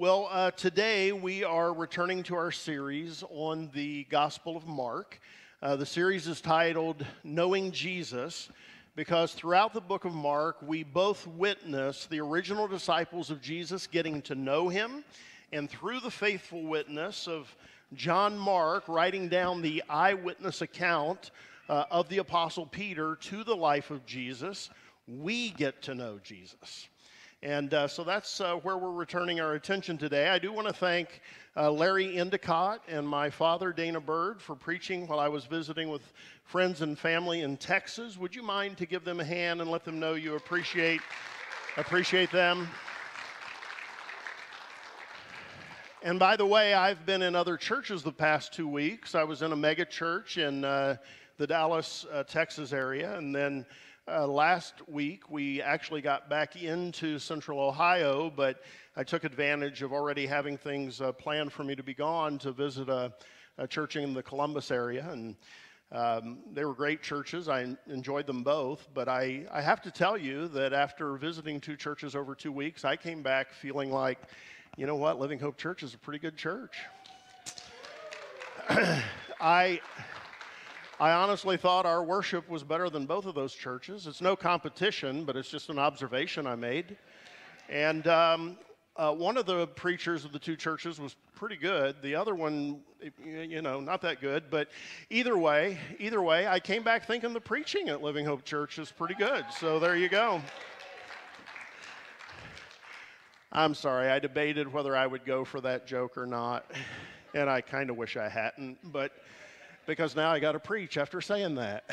Well, today we are returning to our series on the Gospel of Mark. The series is titled Knowing Jesus because throughout the book of Mark, we both witness the original disciples of Jesus getting to know him, and through the faithful witness of John Mark writing down the eyewitness account of the Apostle Peter to the life of Jesus, we get to know Jesus. And so that's where we're returning our attention today. I do want to thank Larry Endicott and my father, Dana Burd, for preaching while I was visiting with friends and family in Texas. Would you mind to give them a hand and let them know you appreciate them? And by the way, I've been in other churches the past 2 weeks. I was in a mega church in the Dallas, Texas area, and then last week, we actually got back into Central Ohio, but I took advantage of already having things planned for me to be gone to visit a church in the Columbus area, and they were great churches. I enjoyed them both, but I have to tell you that after visiting two churches over 2 weeks, I came back feeling like, you know what, Living Hope Church is a pretty good church. I honestly thought our worship was better than both of those churches. It's no competition, but it's just an observation I made. And one of the preachers of the two churches was pretty good. The other one, not that good. But either way, I came back thinking the preaching at Living Hope Church is pretty good. So there you go. I'm sorry, I debated whether I would go for that joke or not. And I kind of wish I hadn't, but because now I got to preach after saying that.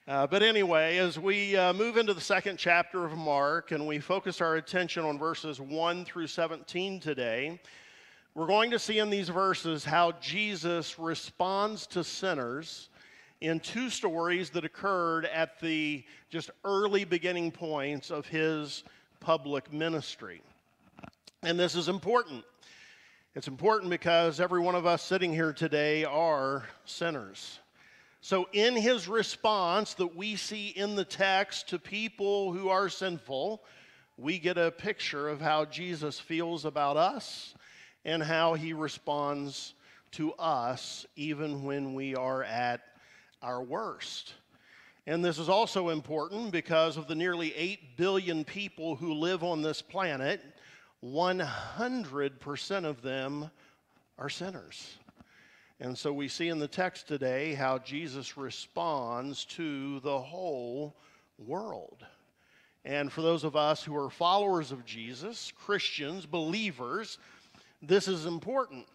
But anyway, as we move into the second chapter of Mark and we focus our attention on verses 1 through 17 today, we're going to see in these verses how Jesus responds to sinners in two stories that occurred at the just early beginning points of his public ministry. And this is important. It's important because every one of us sitting here today are sinners. So in his response that we see in the text to people who are sinful, we get a picture of how Jesus feels about us and how he responds to us even when we are at our worst. And this is also important because of the nearly 8 billion people who live on this planet. 100% of them are sinners. And so we see in the text today how Jesus responds to the whole world. And for those of us who are followers of Jesus, Christians, believers, this is important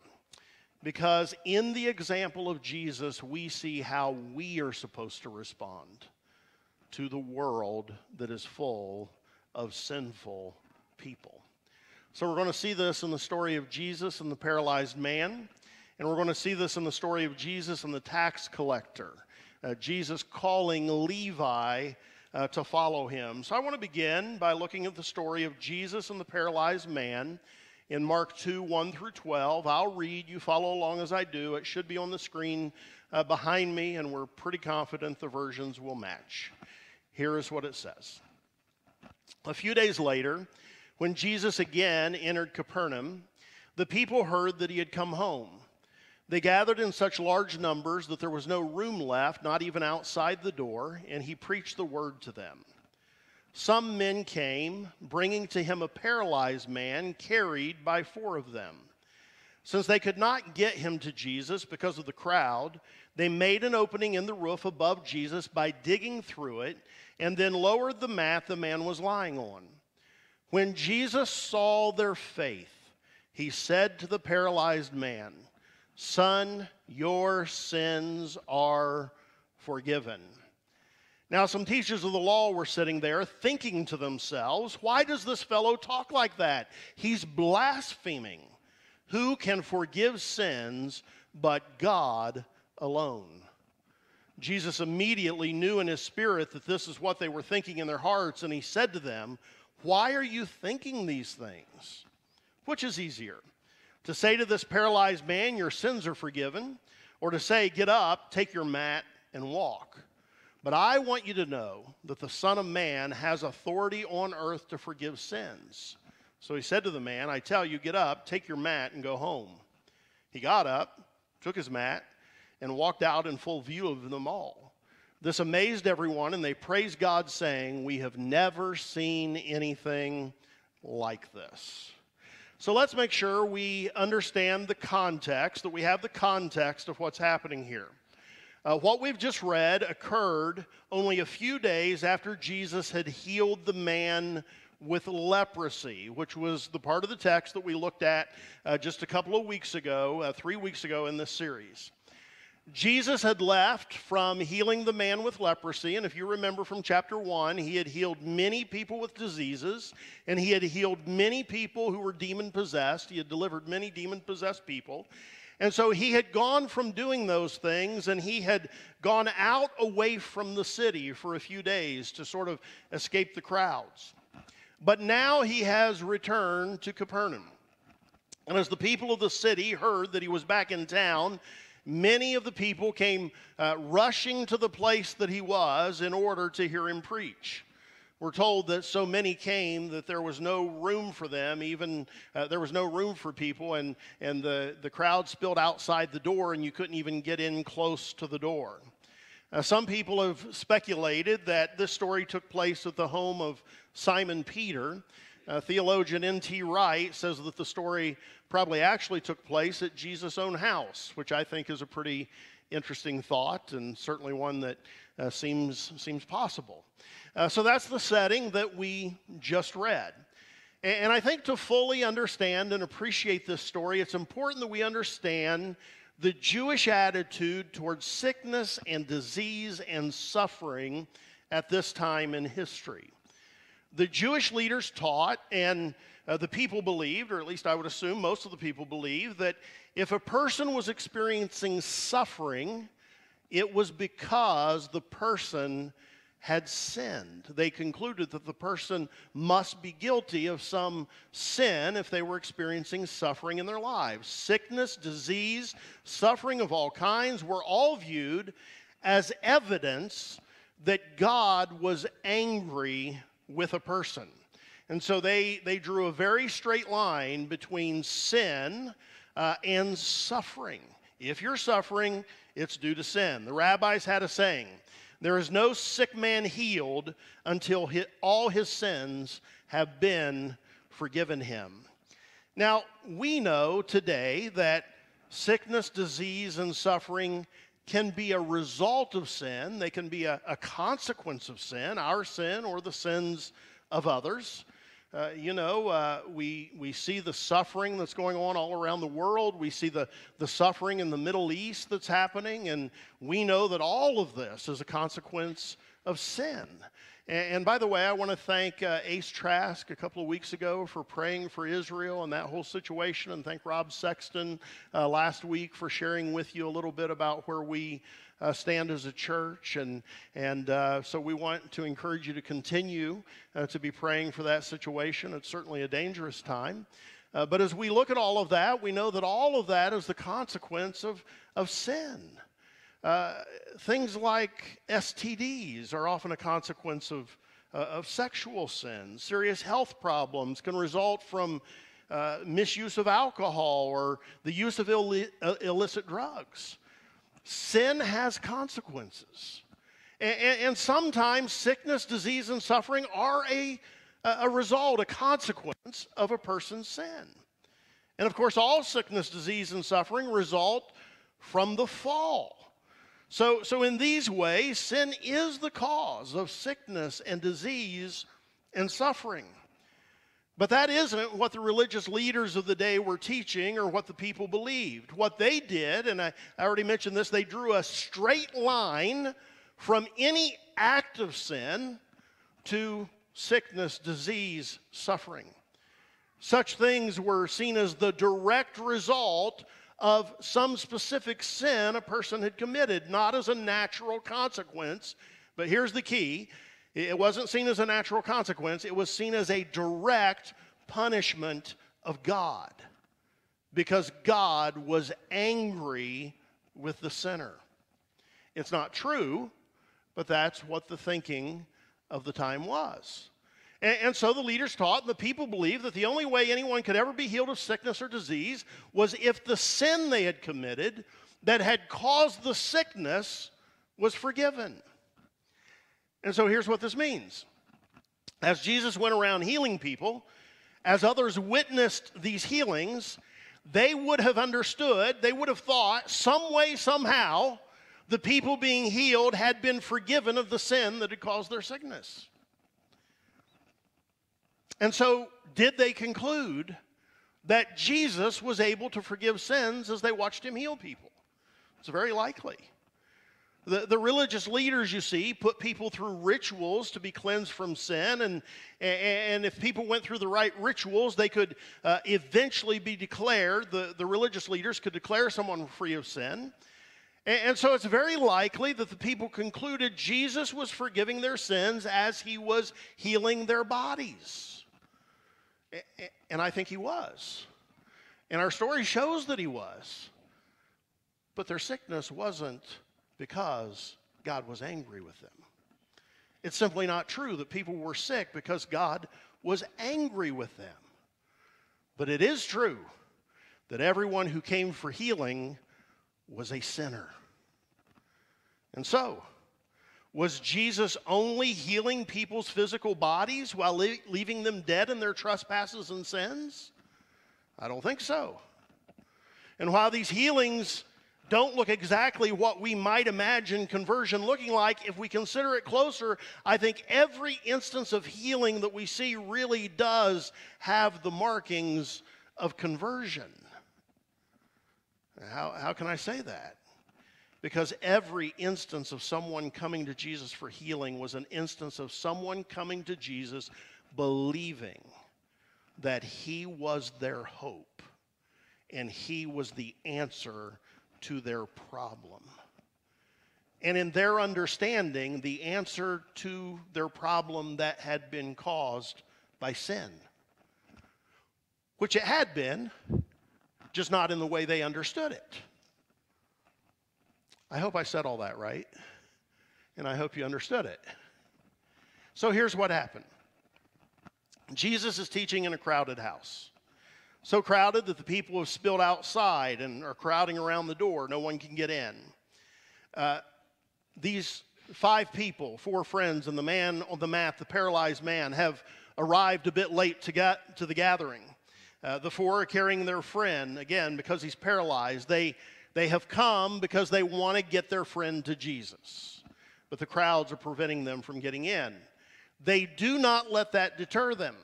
because in the example of Jesus, we see how we are supposed to respond to the world that is full of sinful people. So we're going to see this in the story of Jesus and the paralyzed man, and we're going to see this in the story of Jesus and the tax collector, Jesus calling Levi to follow him. So I want to begin by looking at the story of Jesus and the paralyzed man in Mark 2, 1 through 12. I'll read, you follow along as I do. It should be on the screen behind me, and we're pretty confident the versions will match. Here is what it says. A few days later, when Jesus again entered Capernaum, the people heard that he had come home. They gathered in such large numbers that there was no room left, not even outside the door, and he preached the word to them. Some men came, bringing to him a paralyzed man carried by 4 of them. Since they could not get him to Jesus because of the crowd, they made an opening in the roof above Jesus by digging through it, and then lowered the mat the man was lying on. When Jesus saw their faith, he said to the paralyzed man, "Son, your sins are forgiven." Now some teachers of the law were sitting there thinking to themselves, "Why does this fellow talk like that? He's blaspheming. Who can forgive sins but God alone?" Jesus immediately knew in his spirit that this is what they were thinking in their hearts, and he said to them, "Why are you thinking these things? Which is easier, to say to this paralyzed man, 'Your sins are forgiven,' or to say, 'Get up, take your mat, and walk'? But I want you to know that the Son of Man has authority on earth to forgive sins." So he said to the man, I tell you, get up, take your mat, and go home. He got up, took his mat, and walked out in full view of them all. This amazed everyone, and they praised God, saying, we have never seen anything like this. So let's make sure we understand the context, that we have the context of what's happening here. What we've just read occurred only a few days after Jesus had healed the man with leprosy, which was the part of the text that we looked at just a couple of weeks ago, 3 weeks ago in this series. Jesus had left from healing the man with leprosy, and if you remember from chapter 1, he had healed many people with diseases, and he had healed many people who were demon-possessed. He had delivered many demon-possessed people. And so he had gone from doing those things, and he had gone out away from the city for a few days to sort of escape the crowds. But now he has returned to Capernaum. And as the people of the city heard that he was back in town, many of the people came rushing to the place that he was in order to hear him preach. We're told that so many came that there was no room for them, there was no room for people, and the crowd spilled outside the door, and you couldn't even get in close to the door. Some people have speculated that this story took place at the home of Simon Peter. Theologian N.T. Wright says that the story probably actually took place at Jesus' own house, which I think is a pretty interesting thought, and certainly one that seems possible. So that's the setting that we just read. And I think to fully understand and appreciate this story, it's important that we understand the Jewish attitude towards sickness and disease and suffering at this time in history. The Jewish leaders taught, and the people believed, or at least I would assume most of the people believed, that if a person was experiencing suffering, it was because the person had sinned. They concluded that the person must be guilty of some sin if they were experiencing suffering in their lives. Sickness, disease, suffering of all kinds were all viewed as evidence that God was angry with a person. And so they drew a very straight line between sin and suffering. If you're suffering, it's due to sin. The rabbis had a saying, there is no sick man healed until all his sins have been forgiven him. Now, we know today that sickness, disease, and suffering can be a result of sin. They can be a consequence of sin, our sin or the sins of others. We see the suffering that's going on all around the world. We see the suffering in the Middle East that's happening, and we know that all of this is a consequence of sin. And by the way, I want to thank Ace Trask a couple of weeks ago for praying for Israel and that whole situation, and thank Rob Sexton last week for sharing with you a little bit about where we stand as a church, and so we want to encourage you to continue to be praying for that situation. It's certainly a dangerous time. But as we look at all of that, we know that all of that is the consequence of sin. Things like STDs are often a consequence of sexual sin. Serious health problems can result from misuse of alcohol or the use of illicit drugs. Sin has consequences. And sometimes sickness, disease, and suffering are a result, a consequence of a person's sin. And of course, all sickness, disease, and suffering result from the fall. So in these ways, sin is the cause of sickness and disease and suffering. But that isn't what the religious leaders of the day were teaching or what the people believed. What they did, and I already mentioned this, they drew a straight line from any act of sin to sickness, disease, suffering. Such things were seen as the direct result of some specific sin a person had committed, not as a natural consequence. But here's the key. It wasn't seen as a natural consequence. It was seen as a direct punishment of God, because God was angry with the sinner. It's not true, but that's what the thinking of the time was. And so the leaders taught, and the people believed that the only way anyone could ever be healed of sickness or disease was if the sin they had committed that had caused the sickness was forgiven. And so here's what this means. As Jesus went around healing people, as others witnessed these healings, they would have understood, they would have thought, some way, somehow, the people being healed had been forgiven of the sin that had caused their sickness. And so, did they conclude that Jesus was able to forgive sins as they watched him heal people? It's very likely. The religious leaders, you see, put people through rituals to be cleansed from sin, and if people went through the right rituals, they could eventually be declared, the religious leaders could declare someone free of sin. And so it's very likely that the people concluded Jesus was forgiving their sins as he was healing their bodies. And I think he was. And our story shows that he was. But their sickness wasn't because God was angry with them. It's simply not true that people were sick because God was angry with them. But it is true that everyone who came for healing was a sinner. And so, was Jesus only healing people's physical bodies while leaving them dead in their trespasses and sins? I don't think so. And while these healings don't look exactly what we might imagine conversion looking like, if we consider it closer, I think every instance of healing that we see really does have the markings of conversion. How can I say that? Because every instance of someone coming to Jesus for healing was an instance of someone coming to Jesus believing that he was their hope and he was the answer to their problem. And in their understanding, the answer to their problem that had been caused by sin, which it had been, just not in the way they understood it. I hope I said all that right, and I hope you understood it. So here's what happened. Jesus is teaching in a crowded house. So crowded that the people have spilled outside and are crowding around the door. No one can get in. These 5 people, 4 friends, and the man on the mat, the paralyzed man, have arrived a bit late to the gathering. The 4 are carrying their friend, again, because he's paralyzed. They have come because they want to get their friend to Jesus. But the crowds are preventing them from getting in. They do not let that deter them.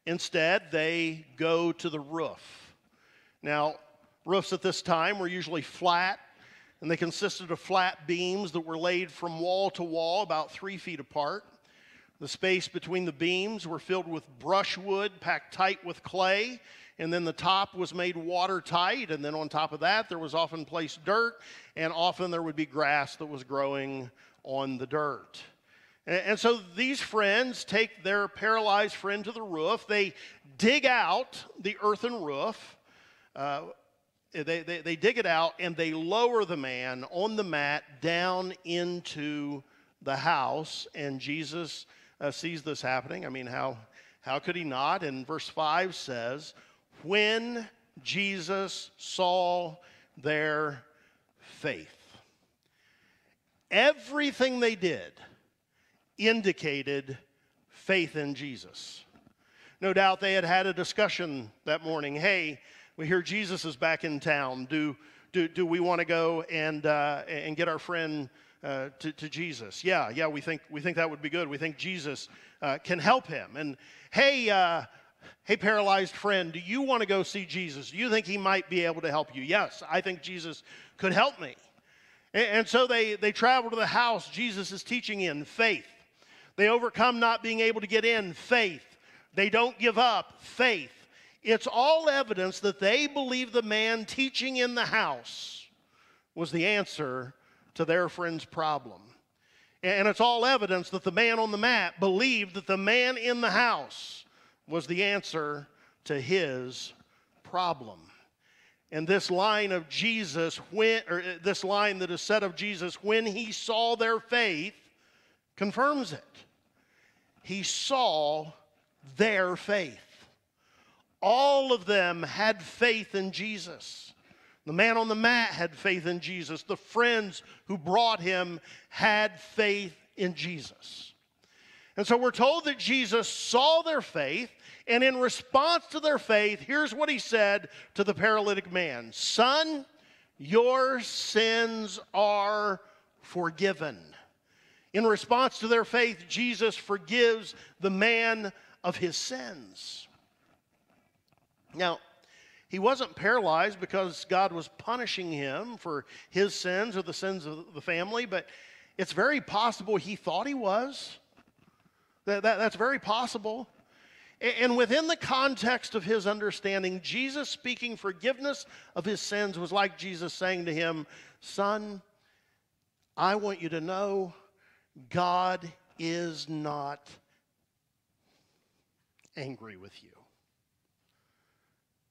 Instead, they go to the roof. Now, roofs at this time were usually flat, and they consisted of flat beams that were laid from wall to wall about 3 feet apart. The space between the beams were filled with brushwood packed tight with clay, and then the top was made watertight, and then on top of that there was often placed dirt, and often there would be grass that was growing on the dirt. And so these friends take their paralyzed friend to the roof. They dig out the earthen roof. They dig it out, and they lower the man on the mat down into the house, and Jesus sees this happening. I mean, how could he not? And verse 5 says, when Jesus saw their faith. Everything they did indicated faith in Jesus. No doubt they had had a discussion that morning. Hey, we hear Jesus is back in town. Do we want to go and get our friend to Jesus? Yeah, we think that would be good. We think Jesus can help him. And hey, paralyzed friend, do you want to go see Jesus? Do you think he might be able to help you? Yes, I think Jesus could help me. And so they travel to the house Jesus is teaching in, faith. They overcome not being able to get in, faith. They don't give up, faith. It's all evidence that they believe the man teaching in the house was the answer to their friend's problem. And it's all evidence that the man on the mat believed that the man in the house was the answer to his problem. And this line of Jesus, this line that is said of Jesus, when he saw their faith, confirms it. He saw their faith. All of them had faith in Jesus. The man on the mat had faith in Jesus. The friends who brought him had faith in Jesus. And so we're told that Jesus saw their faith, and in response to their faith, here's what he said to the paralytic man: "Son, your sins are forgiven." In response to their faith, Jesus forgives the man of his sins. Now, he wasn't paralyzed because God was punishing him for his sins or the sins of the family, but it's very possible he thought he was. That's very possible. And within the context of his understanding, Jesus speaking forgiveness of his sins was like Jesus saying to him, "Son, I want you to know God is not angry with you."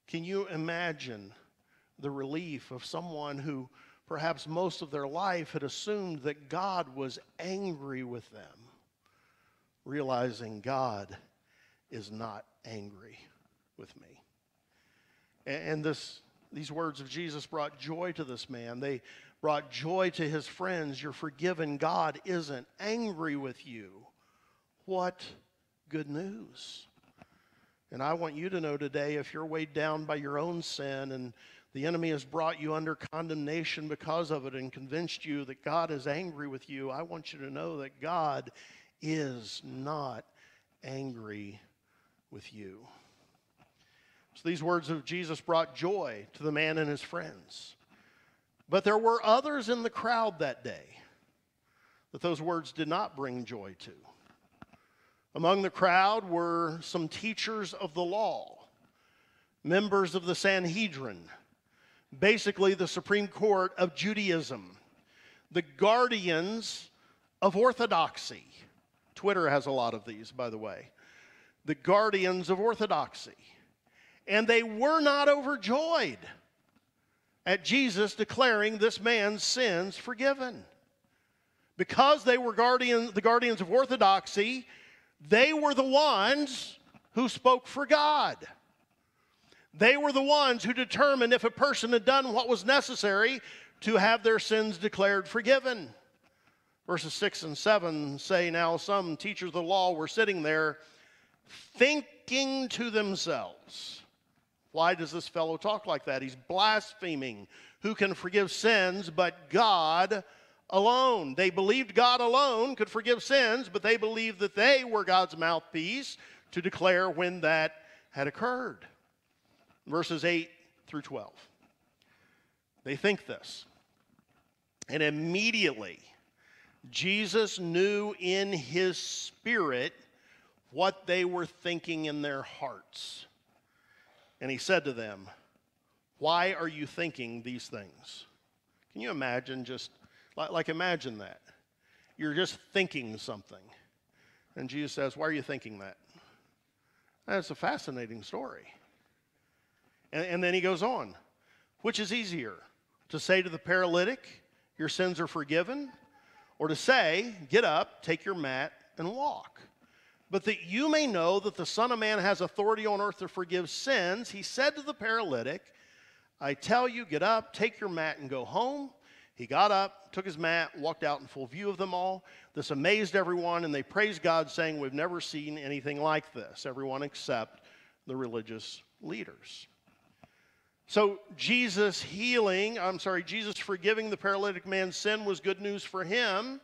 Can you imagine the relief of someone who perhaps most of their life had assumed that God was angry with them, realizing God is not angry with me? And these words of Jesus brought joy to this man. They brought joy to his friends. You're forgiven. God isn't angry with you. What good news. And I want you to know today, if you're weighed down by your own sin and the enemy has brought you under condemnation because of it and convinced you that God is angry with you, I want you to know that God is not angry with you. So these words of Jesus brought joy to the man and his friends. But there were others in the crowd that day that those words did not bring joy to. Among the crowd were some teachers of the law, members of the Sanhedrin, basically the Supreme Court of Judaism, the guardians of orthodoxy. Twitter has a lot of these, by the way. The guardians of orthodoxy. And they were not overjoyed at Jesus declaring this man's sins forgiven. Because they were the guardians of orthodoxy, they were the ones who spoke for God. They were the ones who determined if a person had done what was necessary to have their sins declared forgiven. Verses 6 and 7 say, "Now some teachers of the law were sitting there thinking to themselves, 'Why does this fellow talk like that? He's blaspheming. Who can forgive sins but God alone?'" They believed God alone could forgive sins, but they believed that they were God's mouthpiece to declare when that had occurred. Verses 8 through 12. They think this. "And immediately Jesus knew in his spirit what they were thinking in their hearts. And he said to them, 'Why are you thinking these things?'" Can you imagine imagine that. You're just thinking something. And Jesus says, "Why are you thinking that?" That's a fascinating story. And then he goes on. "Which is easier, to say to the paralytic, 'Your sins are forgiven,' or to say, 'Get up, take your mat, and walk'? But that you may know that the Son of Man has authority on earth to forgive sins," he said to the paralytic, "I tell you, get up, take your mat, and go home." He got up, took his mat, walked out in full view of them all. This amazed everyone, and they praised God, saying, "We've never seen anything like this," everyone except the religious leaders. So Jesus forgiving the paralytic man's sin was good news for him,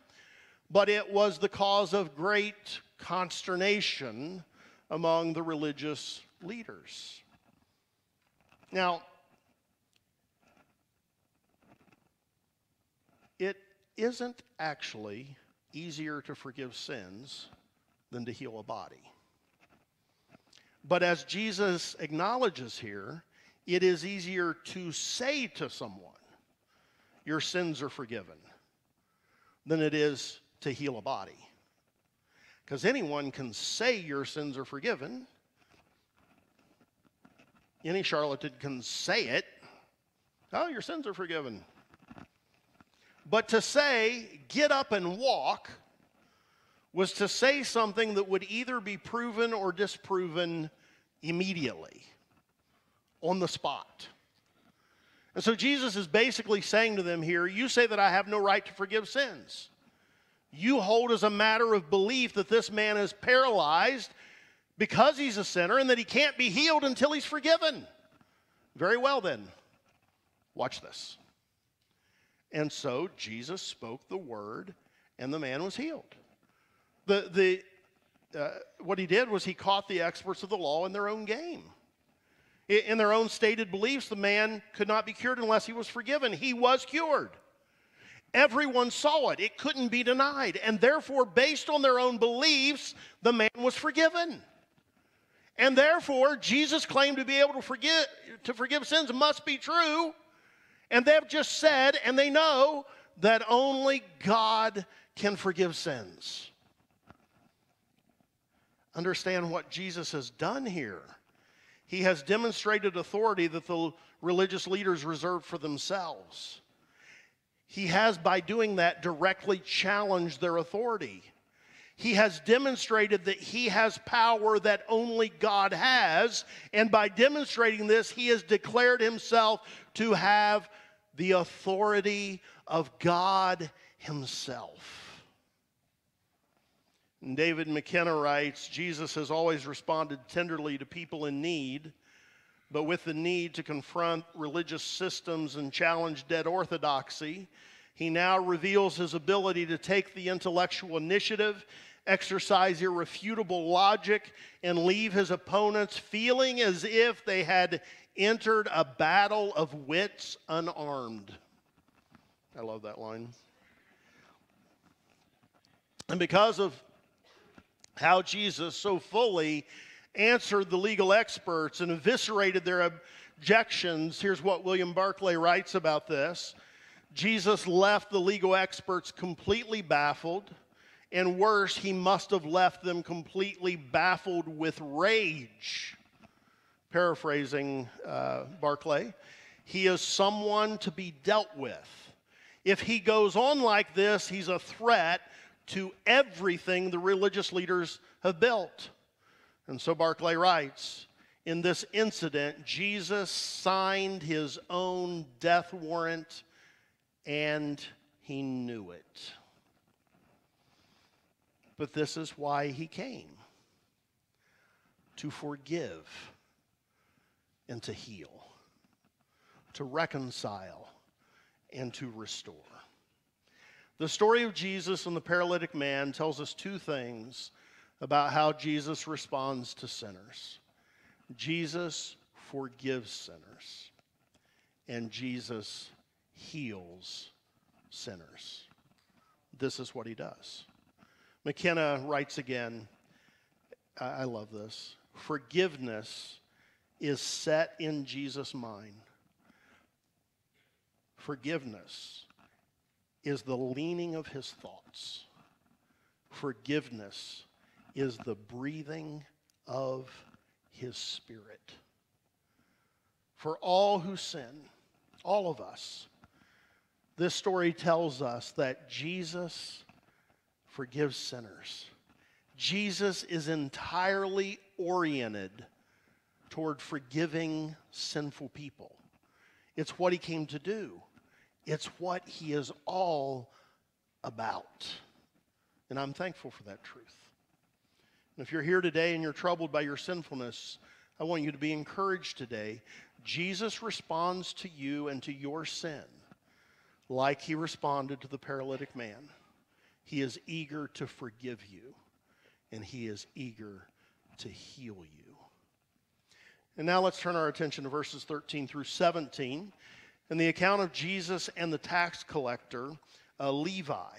but it was the cause of great consternation among the religious leaders. Now, it isn't actually easier to forgive sins than to heal a body. But as Jesus acknowledges here, it is easier to say to someone, "Your sins are forgiven," than it is to heal a body. Because anyone can say your sins are forgiven. Any charlatan can say it. "Oh, your sins are forgiven." But to say, "Get up and walk," was to say something that would either be proven or disproven immediately, on the spot. And so Jesus is basically saying to them here, you say that I have no right to forgive sins. You hold as a matter of belief that this man is paralyzed because he's a sinner and that he can't be healed until he's forgiven. Very well then, watch this. And so Jesus spoke the word and the man was healed. What he did was he caught the experts of the law in their own game. In their own stated beliefs, the man could not be cured unless he was forgiven. He was cured. Everyone saw it. It couldn't be denied. And therefore, based on their own beliefs, the man was forgiven. And therefore, Jesus' claim to be able to forgive sins must be true. And they've just said, and they know, that only God can forgive sins. Understand what Jesus has done here. He has demonstrated authority that the religious leaders reserved for themselves. He has, by doing that, directly challenged their authority. He has demonstrated that he has power that only God has, and by demonstrating this, he has declared himself to have the authority of God himself. And David McKenna writes, Jesus has always responded tenderly to people in need, but with the need to confront religious systems and challenge dead orthodoxy, he now reveals his ability to take the intellectual initiative, exercise irrefutable logic, and leave his opponents feeling as if they had entered a battle of wits unarmed. I love that line. And because of how Jesus so fully answered the legal experts and eviscerated their objections, here's what William Barclay writes about this. Jesus left the legal experts completely baffled, and worse, he must have left them completely baffled with rage. Paraphrasing Barclay, he is someone to be dealt with. If he goes on like this, he's a threat to everything the religious leaders have built. And so Barclay writes, in this incident, Jesus signed his own death warrant, and he knew it. But this is why he came: to forgive and to heal, to reconcile and to restore. The story of Jesus and the paralytic man tells us two things about how Jesus responds to sinners. Jesus forgives sinners, and Jesus heals sinners. This is what he does. McKenna writes again, I love this. Forgiveness is set in Jesus' mind. Forgiveness is the leaning of his thoughts. Forgiveness is the breathing of his Spirit. For all who sin, all of us, this story tells us that Jesus forgives sinners. Jesus is entirely oriented toward forgiving sinful people. It's what he came to do. It's what he is all about. And I'm thankful for that truth. And if you're here today and you're troubled by your sinfulness, I want you to be encouraged today. Jesus responds to you and to your sin like he responded to the paralytic man. He is eager to forgive you, and he is eager to heal you. And now let's turn our attention to verses 13 through 17. In the account of Jesus and the tax collector, Levi.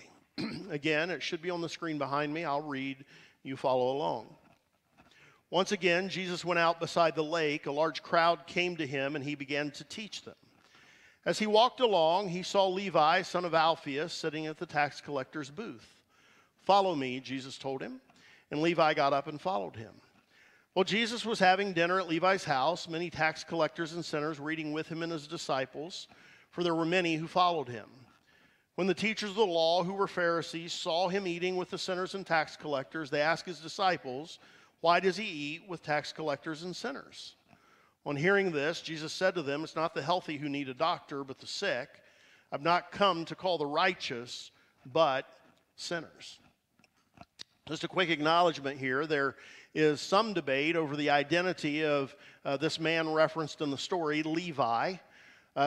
Again, it should be on the screen behind me. I'll read. You follow along. Once again, Jesus went out beside the lake. A large crowd came to him, and he began to teach them. As he walked along, he saw Levi, son of Alphaeus, sitting at the tax collector's booth. "Follow me," Jesus told him. And Levi got up and followed him. While Jesus was having dinner at Levi's house, many tax collectors and sinners were eating with him and his disciples, for there were many who followed him. When the teachers of the law, who were Pharisees, saw him eating with the sinners and tax collectors, they asked his disciples, "Why does he eat with tax collectors and sinners?" On hearing this, Jesus said to them, "It's not the healthy who need a doctor, but the sick. I've not come to call the righteous, but sinners." Just a quick acknowledgement here. There is some debate over the identity of this man referenced in the story, Levi.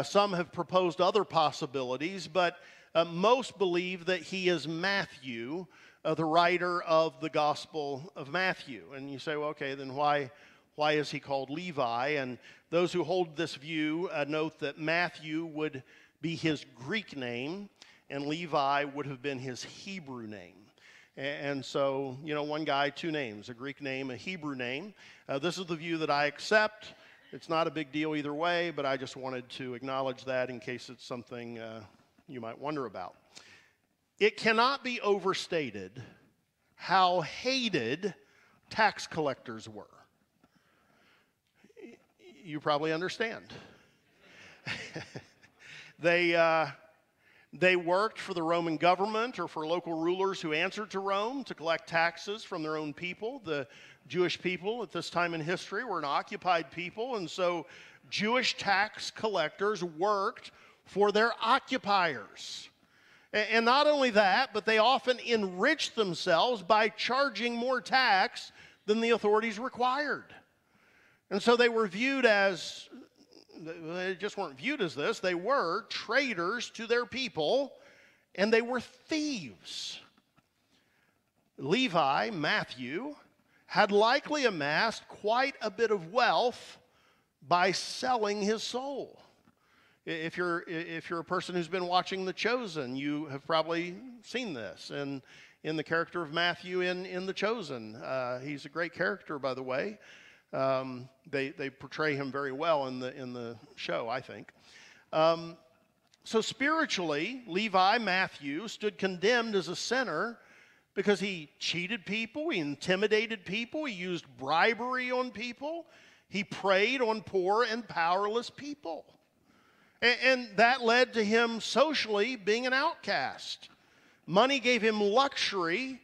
Some have proposed other possibilities, but most believe that he is Matthew, the writer of the Gospel of Matthew. And you say, well, okay, then why is he called Levi? And those who hold this view note that Matthew would be his Greek name, and Levi would have been his Hebrew name. And so, one guy, two names, a Greek name, a Hebrew name. This is the view that I accept. It's not a big deal either way, but I just wanted to acknowledge that in case it's something you might wonder about. It cannot be overstated how hated tax collectors were. You probably understand. They worked for the Roman government or for local rulers who answered to Rome to collect taxes from their own people. The Jewish people at this time in history were an occupied people, and so Jewish tax collectors worked for their occupiers. And not only that, but they often enriched themselves by charging more tax than the authorities required. And so they were viewed as, they just weren't viewed as this, they were traitors to their people, and they were thieves. Levi, Matthew, had likely amassed quite a bit of wealth by selling his soul. If you're a person who's been watching The Chosen, you have probably seen this. And in the character of Matthew in The Chosen, he's a great character, by the way. They portray him very well in the show, I think. So spiritually, Levi, Matthew, stood condemned as a sinner because he cheated people, he intimidated people, he used bribery on people, he preyed on poor and powerless people. And that led to him socially being an outcast. Money gave him luxury,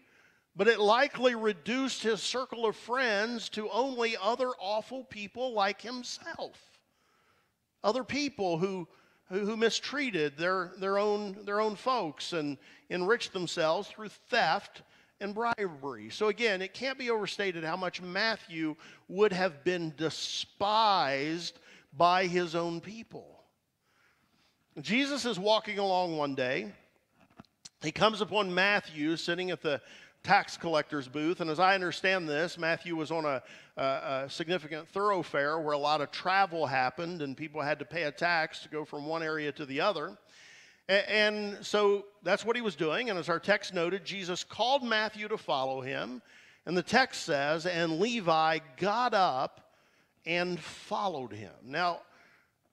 but it likely reduced his circle of friends to only other awful people like himself. Other people who mistreated their own folks and enriched themselves through theft and bribery. So again, it can't be overstated how much Matthew would have been despised by his own people. Jesus is walking along one day. He comes upon Matthew sitting at the tax collector's booth, and as I understand this, Matthew was on a significant thoroughfare where a lot of travel happened and people had to pay a tax to go from one area to the other. And so that's what he was doing, and as our text noted, Jesus called Matthew to follow him, and the text says, and Levi got up and followed him. Now,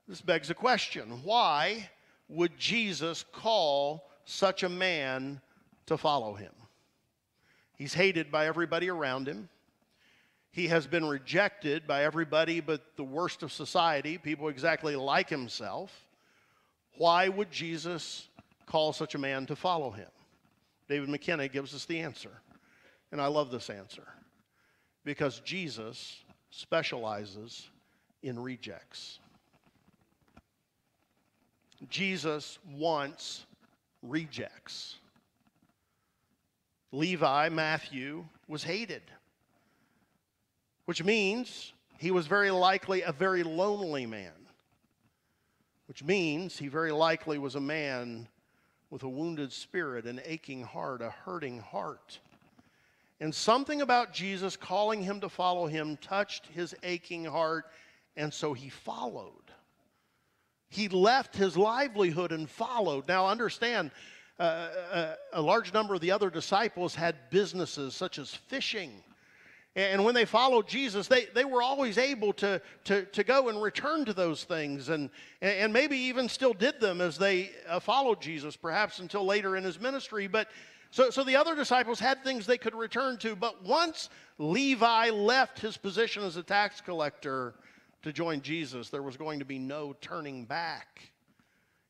this begs a question. Why would Jesus call such a man to follow him? He's hated by everybody around him. He has been rejected by everybody but the worst of society, people exactly like himself. Why would Jesus call such a man to follow him? David McKenna gives us the answer. And I love this answer. Because Jesus specializes in rejects. Jesus wants rejects. Levi, Matthew, was hated, which means he was very likely a very lonely man, which means he very likely was a man with a wounded spirit, an aching heart, a hurting heart. And something about Jesus calling him to follow him touched his aching heart, and so he followed. He left his livelihood and followed. Now understand, a large number of the other disciples had businesses such as fishing. And when they followed Jesus, they were always able to go and return to those things and maybe even still did them as they followed Jesus, perhaps until later in his ministry. But so the other disciples had things they could return to. But once Levi left his position as a tax collector to join Jesus, there was going to be no turning back.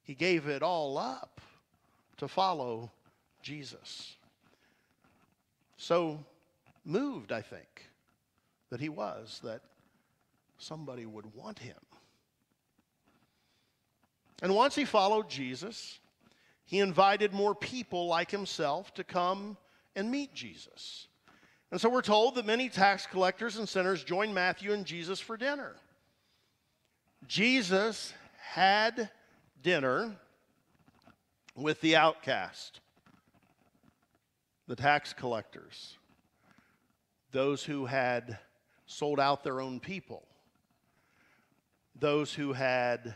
He gave it all up to follow Jesus. So moved, I think, that he was, that somebody would want him. And once he followed Jesus, he invited more people like himself to come and meet Jesus. And so we're told that many tax collectors and sinners joined Matthew and Jesus for dinner. Jesus had dinner with the outcast, the tax collectors, those who had sold out their own people, those who had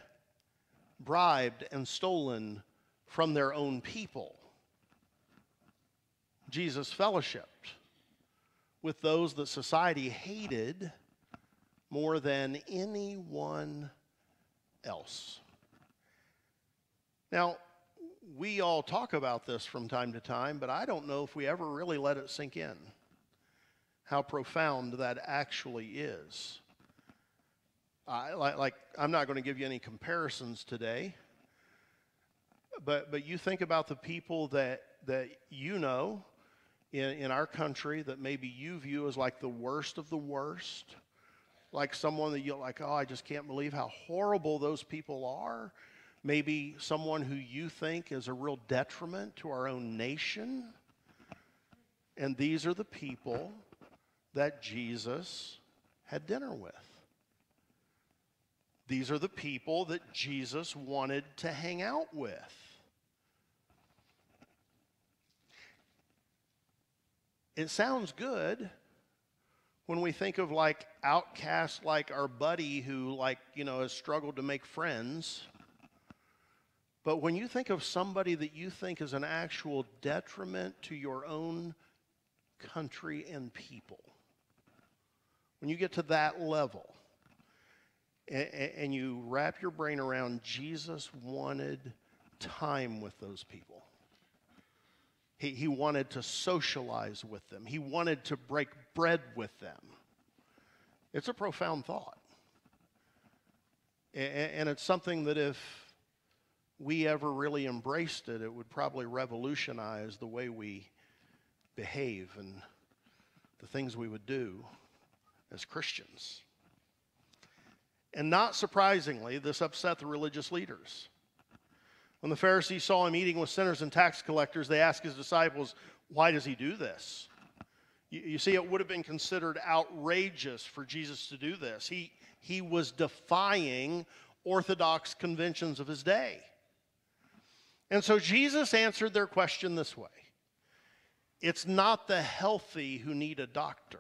bribed and stolen from their own people. Jesus fellowshiped with those that society hated more than anyone else. Now, we all talk about this from time to time, but I don't know if we ever really let it sink in, how profound that actually is. I'm not going to give you any comparisons today, but you think about the people that you know in our country that maybe you view as like the worst of the worst, like someone that you're like, oh, I just can't believe how horrible those people are. Maybe someone who you think is a real detriment to our own nation. And these are the people that Jesus had dinner with. These are the people that Jesus wanted to hang out with. It sounds good when we think of like outcasts like our buddy who has struggled to make friends. But when you think of somebody that you think is an actual detriment to your own country and people, when you get to that level, and you wrap your brain around Jesus wanted time with those people. He wanted to socialize with them. He wanted to break bread with them. It's a profound thought. And it's something that if we ever really embraced it, it would probably revolutionize the way we behave and the things we would do as Christians. And not surprisingly, this upset the religious leaders. When the Pharisees saw him eating with sinners and tax collectors, they asked his disciples, why does he do this? You see, it would have been considered outrageous for Jesus to do this. He was defying orthodox conventions of his day. And so Jesus answered their question this way. It's not the healthy who need a doctor,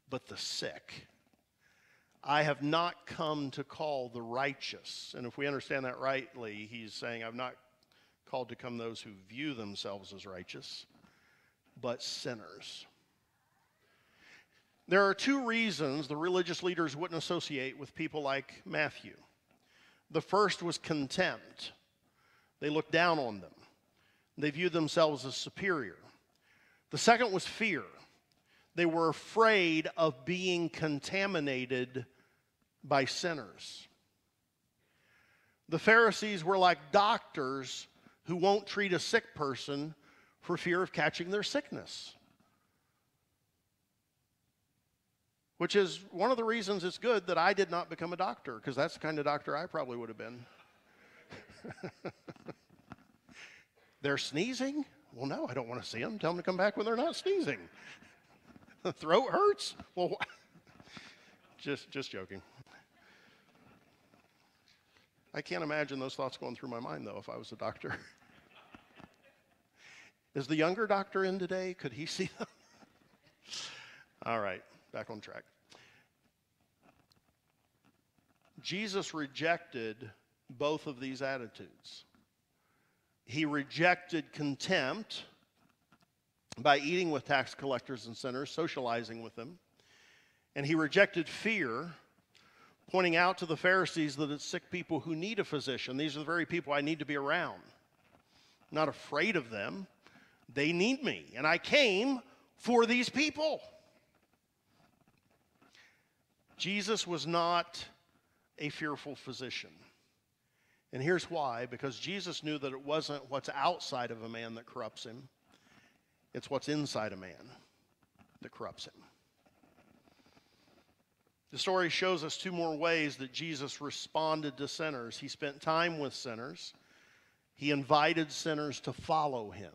but the sick. I have not come to call the righteous. And if we understand that rightly, he's saying, I've not called to come those who view themselves as righteous, but sinners. There are two reasons the religious leaders wouldn't associate with people like Matthew. The first was contempt. They looked down on them. They viewed themselves as superior. The second was fear. They were afraid of being contaminated by sinners. The Pharisees were like doctors who won't treat a sick person for fear of catching their sickness. Which is one of the reasons it's good that I did not become a doctor, because that's the kind of doctor I probably would have been. They're sneezing? Well, no, I don't want to see them. Tell them to come back when they're not sneezing. The throat hurts? Well, just joking. I can't imagine those thoughts going through my mind, though, if I was a doctor. Is the younger doctor in today? Could he see them? All right, back on track. Jesus rejected both of these attitudes. He rejected contempt by eating with tax collectors and sinners, socializing with them. And he rejected fear, pointing out to the Pharisees that it's sick people who need a physician. These are the very people I need to be around. I'm not afraid of them. They need me. And I came for these people. Jesus was not a fearful physician. And here's why. Because Jesus knew that it wasn't what's outside of a man that corrupts him. It's what's inside a man that corrupts him. The story shows us two more ways that Jesus responded to sinners. He spent time with sinners. He invited sinners to follow him.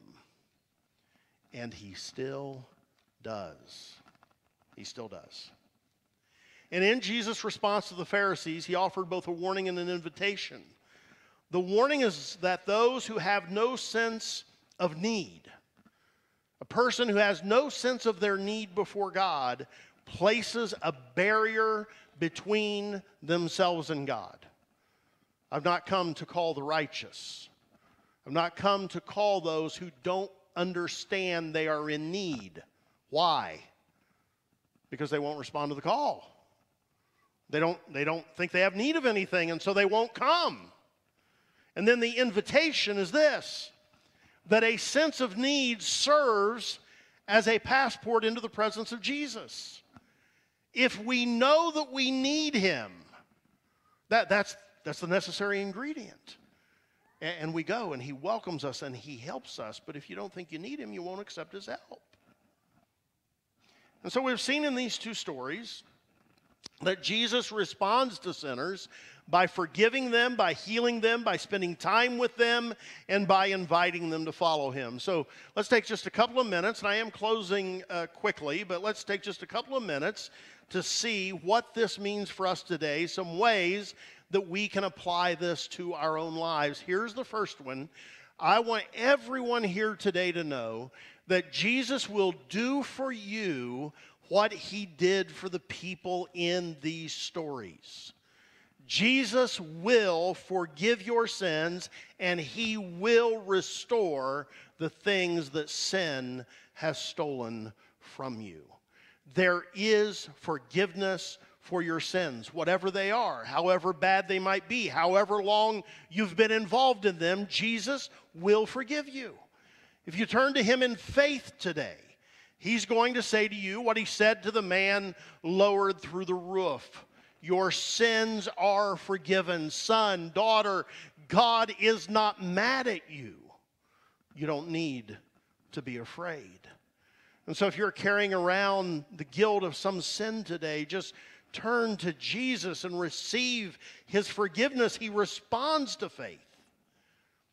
And he still does. He still does. And in Jesus' response to the Pharisees, he offered both a warning and an invitation. The warning is that those who have no sense of need, a person who has no sense of their need before God, places a barrier between themselves and God. I've not come to call the righteous. I've not come to call those who don't understand they are in need. Why? Because they won't respond to the call. They don't think they have need of anything, and so they won't come. And then the invitation is this, that a sense of need serves as a passport into the presence of Jesus. If we know that we need him, that's the necessary ingredient. And we go, and he welcomes us, and he helps us. But if you don't think you need him, you won't accept his help. And so we've seen in these two stories that Jesus responds to sinners by forgiving them, by healing them, by spending time with them, and by inviting them to follow him. So let's take just a couple of minutes, and I am closing quickly, but let's take just a couple of minutes to see what this means for us today, some ways that we can apply this to our own lives. Here's the first one. I want everyone here today to know that Jesus will do for you what he did for the people in these stories. Jesus will forgive your sins, and he will restore the things that sin has stolen from you. There is forgiveness for your sins, whatever they are, however bad they might be, however long you've been involved in them, Jesus will forgive you. If you turn to him in faith today, he's going to say to you what he said to the man lowered through the roof. Your sins are forgiven. Son, daughter, God is not mad at you. You don't need to be afraid. And so if you're carrying around the guilt of some sin today, just turn to Jesus and receive his forgiveness. He responds to faith.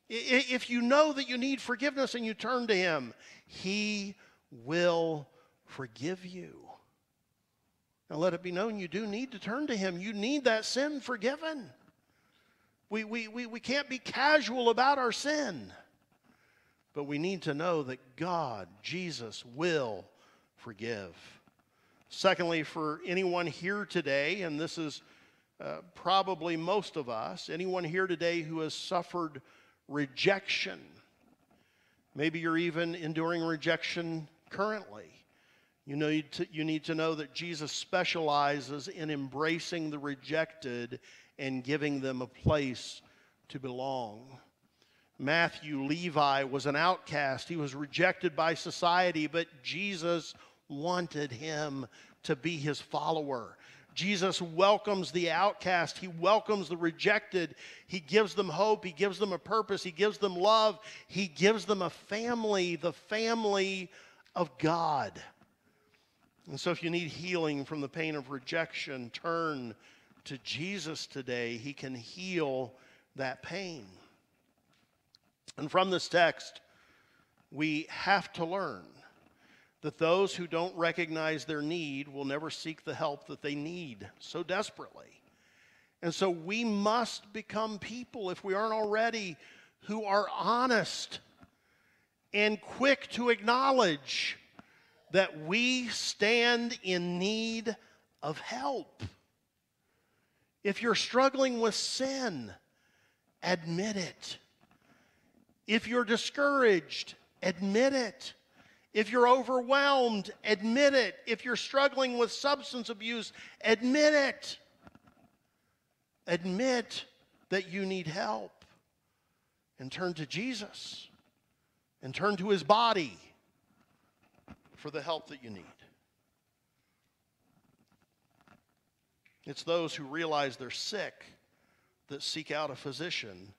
If you know that you need forgiveness and you turn to him, he will forgive you. Now let it be known you do need to turn to him. You need that sin forgiven. We can't be casual about our sin. But we need to know that God, Jesus, will forgive. Secondly, for anyone here today, and this is probably most of us, anyone here today who has suffered rejection, maybe you're even enduring rejection currently, you need to know that Jesus specializes in embracing the rejected and giving them a place to belong. Matthew, Levi, was an outcast. He was rejected by society, but Jesus wanted him to be his follower. Jesus welcomes the outcast. He welcomes the rejected. He gives them hope. He gives them a purpose. He gives them love. He gives them a family, the family of God. And so if you need healing from the pain of rejection, turn to Jesus today. He can heal that pain. And from this text, we have to learn that those who don't recognize their need will never seek the help that they need so desperately. And so we must become people, if we aren't already, who are honest and quick to acknowledge that we stand in need of help. If you're struggling with sin, admit it. If you're discouraged, admit it. If you're overwhelmed, admit it. If you're struggling with substance abuse, admit it. Admit that you need help. And turn to Jesus. And turn to his body for the help that you need. It's those who realize they're sick that seek out a physician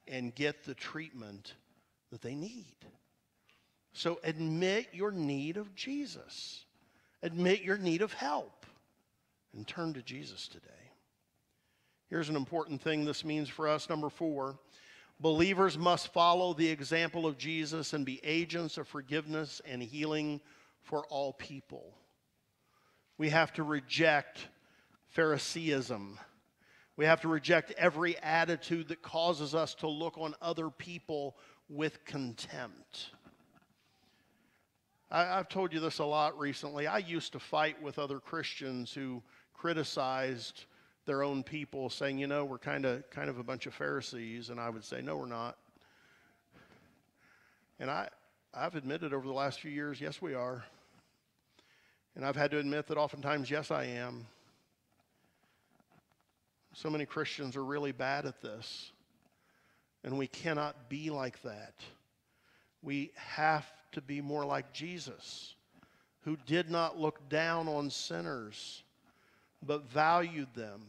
and get the treatment that they need. So admit your need of Jesus. Admit your need of help and turn to Jesus today. Here's an important thing this means for us. Number 4, believers must follow the example of Jesus and be agents of forgiveness and healing for all people. We have to reject Phariseeism. We have to reject every attitude that causes us to look on other people with contempt. I've told you this a lot recently. I used to fight with other Christians who criticized their own people, saying, we're kind of a bunch of Pharisees. And I would say, no, we're not. And I've admitted over the last few years, yes, we are. And I've had to admit that oftentimes, yes, I am. So many Christians are really bad at this. And we cannot be like that. We have to be more like Jesus, who did not look down on sinners, but valued them,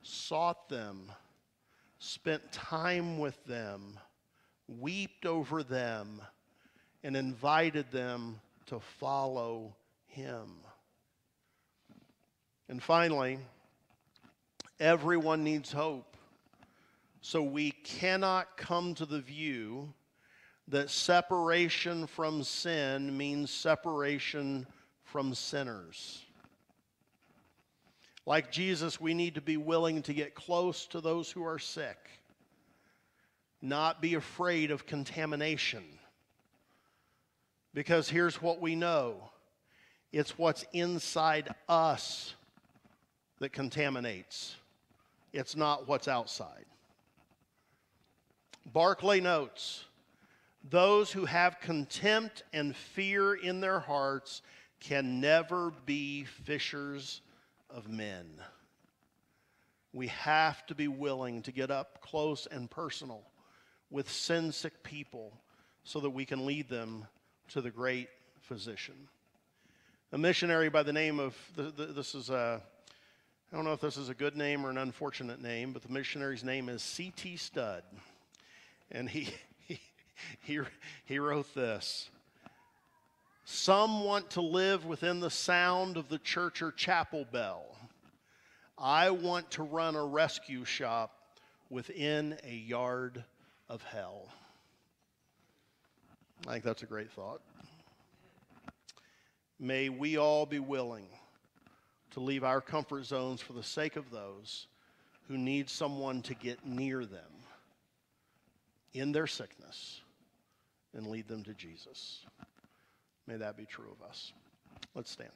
sought them, spent time with them, wept over them, and invited them to follow him. And finally, everyone needs hope. So we cannot come to the view that separation from sin means separation from sinners. Like Jesus, we need to be willing to get close to those who are sick, not be afraid of contamination. Because here's what we know. It's what's inside us that contaminates. It's not what's outside. Barclay notes, those who have contempt and fear in their hearts can never be fishers of men. We have to be willing to get up close and personal with sin-sick people so that we can lead them to the great physician. A missionary by the name of, I don't know if this is a good name or an unfortunate name, but the missionary's name is C.T. Studd. And he wrote this: some want to live within the sound of the church or chapel bell. I want to run a rescue shop within a yard of hell. I think that's a great thought. May we all be willing to leave our comfort zones for the sake of those who need someone to get near them in their sickness and lead them to Jesus. May that be true of us. Let's stand.